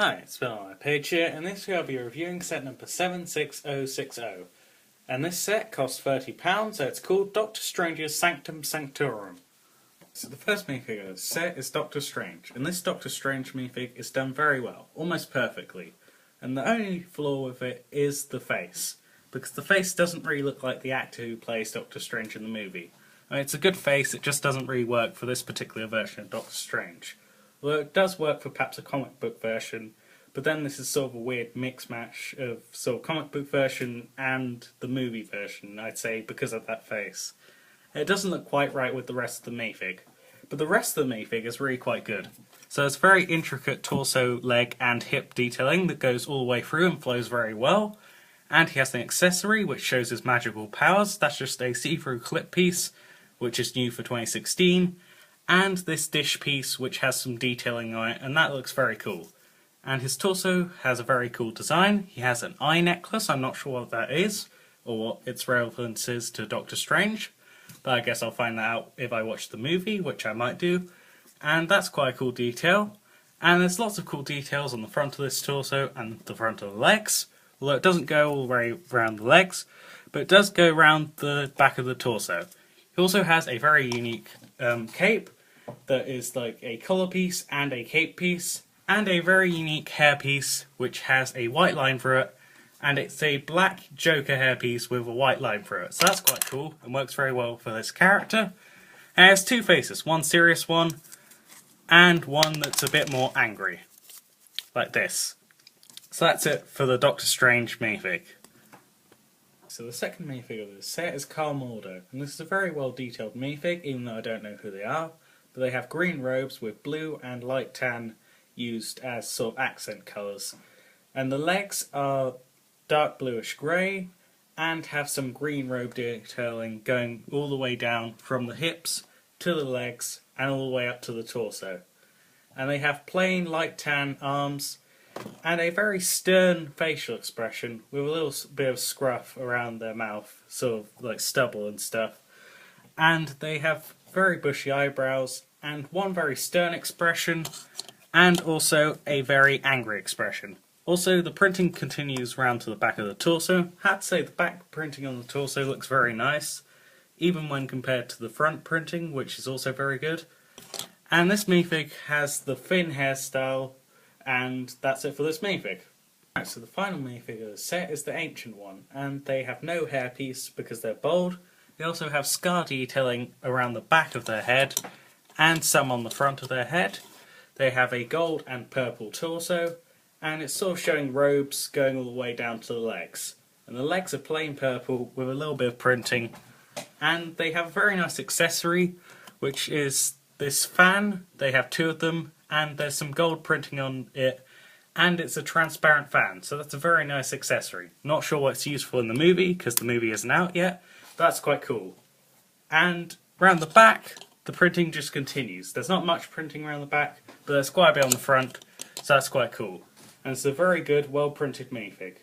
Hi, it's Phil on my page here, and this week I'll be reviewing set number 76060. And this set costs £30, so it's called Doctor Strange's Sanctum Sanctorum. So the first minifigure of the set is Doctor Strange, and this Doctor Strange minifig is done very well, almost perfectly. And the only flaw with it is the face, because the face doesn't really look like the actor who plays Doctor Strange in the movie. I mean, it's a good face, it just doesn't really work for this particular version of Doctor Strange. Although it does work for perhaps a comic book version, but then this is sort of a weird mix-mash of sort of comic book version and the movie version, I'd say, because of that face. It doesn't look quite right with the rest of the minifig, but the rest of the minifig is really quite good. So it's very intricate torso, leg and hip detailing that goes all the way through and flows very well. And he has an accessory which shows his magical powers. That's just a see-through clip piece, which is new for 2016. And this dish piece which has some detailing on it, and that looks very cool. And his torso has a very cool design. He has an eye necklace, I'm not sure what that is, or what its relevance is to Doctor Strange, but I guess I'll find that out if I watch the movie, which I might do. And that's quite a cool detail. And there's lots of cool details on the front of this torso and the front of the legs, although it doesn't go all the way around the legs, but it does go around the back of the torso. He also has a very unique cape that is like a collar piece and a cape piece, and a very unique hairpiece which has a white line through it, and it's a black Joker hairpiece with a white line through it. So that's quite cool and works very well for this character. And it has two faces, one serious one and one that's a bit more angry, like this. So that's it for the Doctor Strange minifig. So the second minifig of this set is Carl Mordo, and this is a very well detailed minifig, even though I don't know who they are, but they have green robes with blue and light tan used as sort of accent colours. And the legs are dark bluish grey and have some green robe detailing going all the way down from the hips to the legs and all the way up to the torso. And they have plain light tan arms and a very stern facial expression with a little bit of scruff around their mouth, sort of like stubble and stuff. And they have very bushy eyebrows and one very stern expression and also a very angry expression. Also, the printing continues round to the back of the torso. I have to say the back printing on the torso looks very nice, even when compared to the front printing, which is also very good. And this minifig has the Finn hairstyle, and that's it for this minifig. Right, so the final minifig of the set is the Ancient One, and they have no hairpiece because they're bald. They also have scar detailing around the back of their head, and some on the front of their head. They have a gold and purple torso, and it's sort of showing robes going all the way down to the legs. And the legs are plain purple with a little bit of printing, and they have a very nice accessory, which is this fan. They have two of them, and there's some gold printing on it, and it's a transparent fan, so that's a very nice accessory. Not sure what it's used for in the movie, because the movie isn't out yet, but that's quite cool. And around the back, the printing just continues. There's not much printing around the back, but there's quite a bit on the front, so that's quite cool. And it's a very good, well-printed minifig,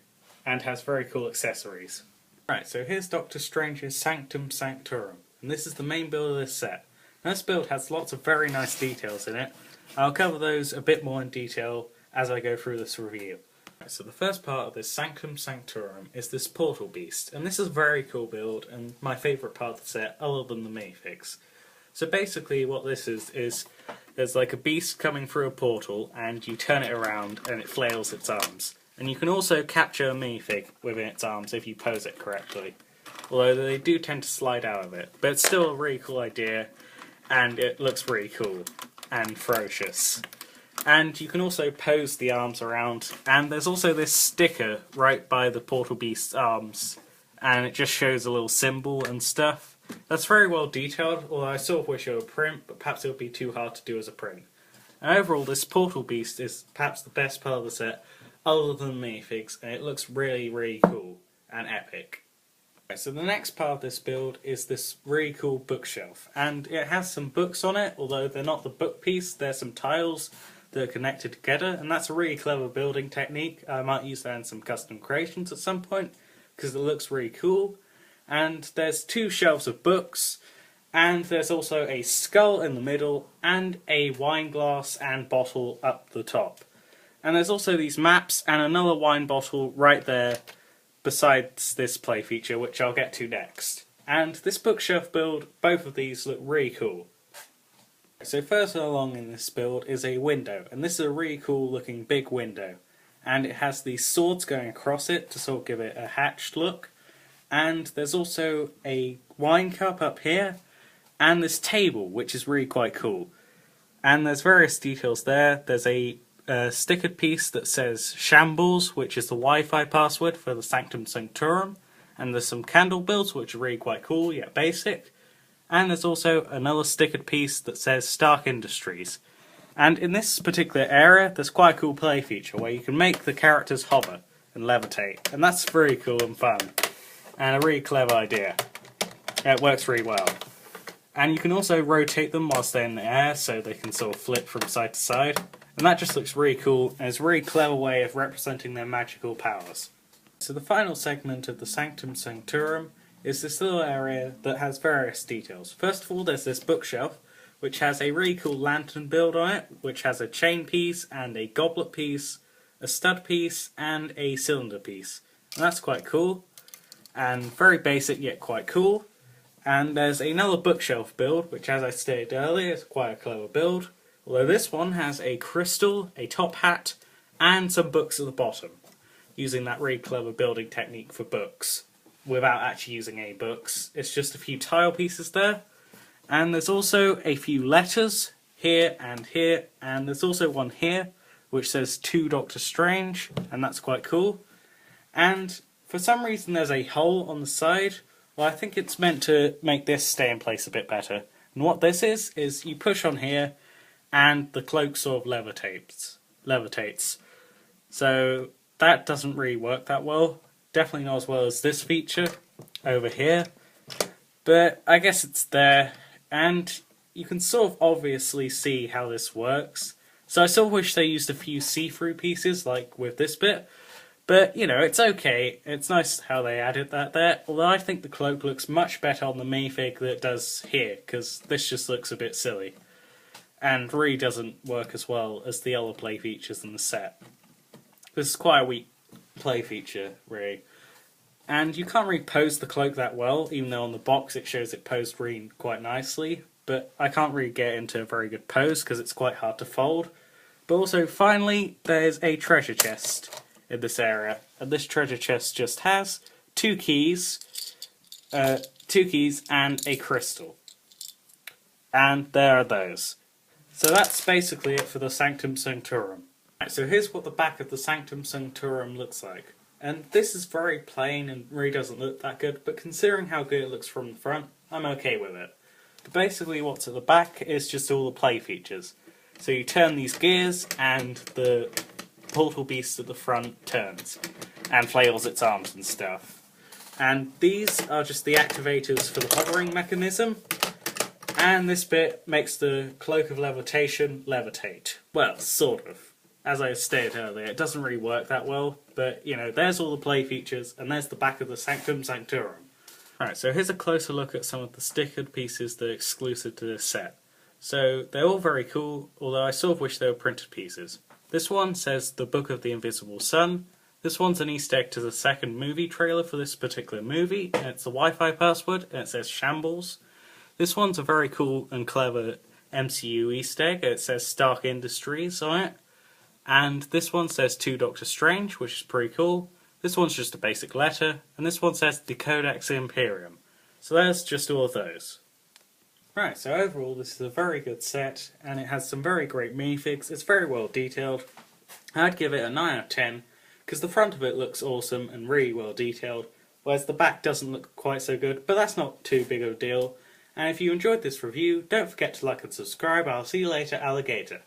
and has very cool accessories. Right, so here's Doctor Strange's Sanctum Sanctorum, and this is the main build of this set. Now, this build has lots of very nice details in it. I'll cover those a bit more in detail as I go through this review. Right, so the first part of this Sanctum Sanctorum is this portal beast, and this is a very cool build, and my favourite part of the set, other than the minifigs. So basically what this is there's like a beast coming through a portal, and you turn it around and it flails its arms. And you can also capture a minifig within its arms if you pose it correctly. Although they do tend to slide out of it. But it's still a really cool idea, and it looks really cool and ferocious. And you can also pose the arms around, and there's also this sticker right by the portal beast's arms, and it just shows a little symbol and stuff. That's very well detailed, although I sort of wish it were a print, but perhaps it would be too hard to do as a print. And overall, this portal beast is perhaps the best part of the set, other than the minifigs, and it looks really, really cool and epic. Okay, so the next part of this build is this really cool bookshelf, and it has some books on it, although they're not the book piece, they're some tiles that are connected together, and that's a really clever building technique. I might use that in some custom creations at some point, because it looks really cool. And there's two shelves of books, and there's also a skull in the middle, and a wine glass and bottle up the top. And there's also these maps and another wine bottle right there besides this play feature, which I'll get to next. And this bookshelf build, both of these look really cool. So further along in this build is a window, and this is a really cool looking big window. And it has these swords going across it to sort of give it a hatched look. And there's also a wine cup up here, and this table, which is really quite cool. And there's various details there. There's a stickered piece that says Shambles, which is the Wi-Fi password for the Sanctum Sanctorum. And there's some candle builds, which are really quite cool, yet basic. And there's also another stickered piece that says Stark Industries. And in this particular area, there's quite a cool play feature where you can make the characters hover and levitate. And that's really cool and fun. And a really clever idea. It works really well. And you can also rotate them whilst they're in the air, so they can sort of flip from side to side. And that just looks really cool, and it's a really clever way of representing their magical powers. So the final segment of the Sanctum Sanctorum is this little area that has various details. First of all, there's this bookshelf, which has a really cool lantern build on it, which has a chain piece and a goblet piece, a stud piece, and a cylinder piece. And that's quite cool, and very basic yet quite cool. And there's another bookshelf build, which as I stated earlier is quite a clever build, although this one has a crystal, a top hat, and some books at the bottom, using that really clever building technique for books, without actually using any books. It's just a few tile pieces there, and there's also a few letters here, and there's also one here, which says to Doctor Strange, and that's quite cool. And for some reason there's a hole on the side. Well, I think it's meant to make this stay in place a bit better. And what this is you push on here, and the cloak sort of levitates. So that doesn't really work that well. Definitely not as well as this feature over here. But I guess it's there, and you can sort of obviously see how this works. So I sort of wish they used a few see-through pieces, like with this bit. But, you know, it's okay. It's nice how they added that there. Although I think the cloak looks much better on the minifig than it does here, because this just looks a bit silly. And really doesn't work as well as the other play features in the set. This is quite a weak play feature, really. And you can't really pose the cloak that well, even though on the box it shows it posed really quite nicely. But I can't really get into a very good pose, because it's quite hard to fold. But also, finally, there's a treasure chest in this area, and this treasure chest just has two keys and a crystal, and there are those. So that's basically it for the Sanctum Sanctorum. Right, so here's what the back of the Sanctum Sanctorum looks like, and this is very plain and really doesn't look that good, but considering how good it looks from the front, I'm okay with it. But basically what's at the back is just all the play features. So you turn these gears and the portal beast at the front turns and flails its arms and stuff. And these are just the activators for the hovering mechanism, and this bit makes the cloak of levitation levitate. Well, sort of. As I stated earlier, it doesn't really work that well, but you know, there's all the play features, and there's the back of the Sanctum Sanctorum. Alright, so here's a closer look at some of the stickered pieces that are exclusive to this set. So they're all very cool, although I sort of wish they were printed pieces. This one says The Book of the Invisible Sun. This one's an Easter egg to the second movie trailer for this particular movie, and it's the Wi-Fi password, and it says Shambles. This one's a very cool and clever MCU Easter egg, and it says Stark Industries on it. And this one says to Doctor Strange, which is pretty cool. This one's just a basic letter, and this one says the Codex Imperium. So there's just all of those. Right, so overall this is a very good set, and it has some very great minifigs. It's very well detailed. I'd give it a 9 out of 10, because the front of it looks awesome and really well detailed, whereas the back doesn't look quite so good, but that's not too big of a deal. And if you enjoyed this review, don't forget to like and subscribe. I'll see you later, alligator.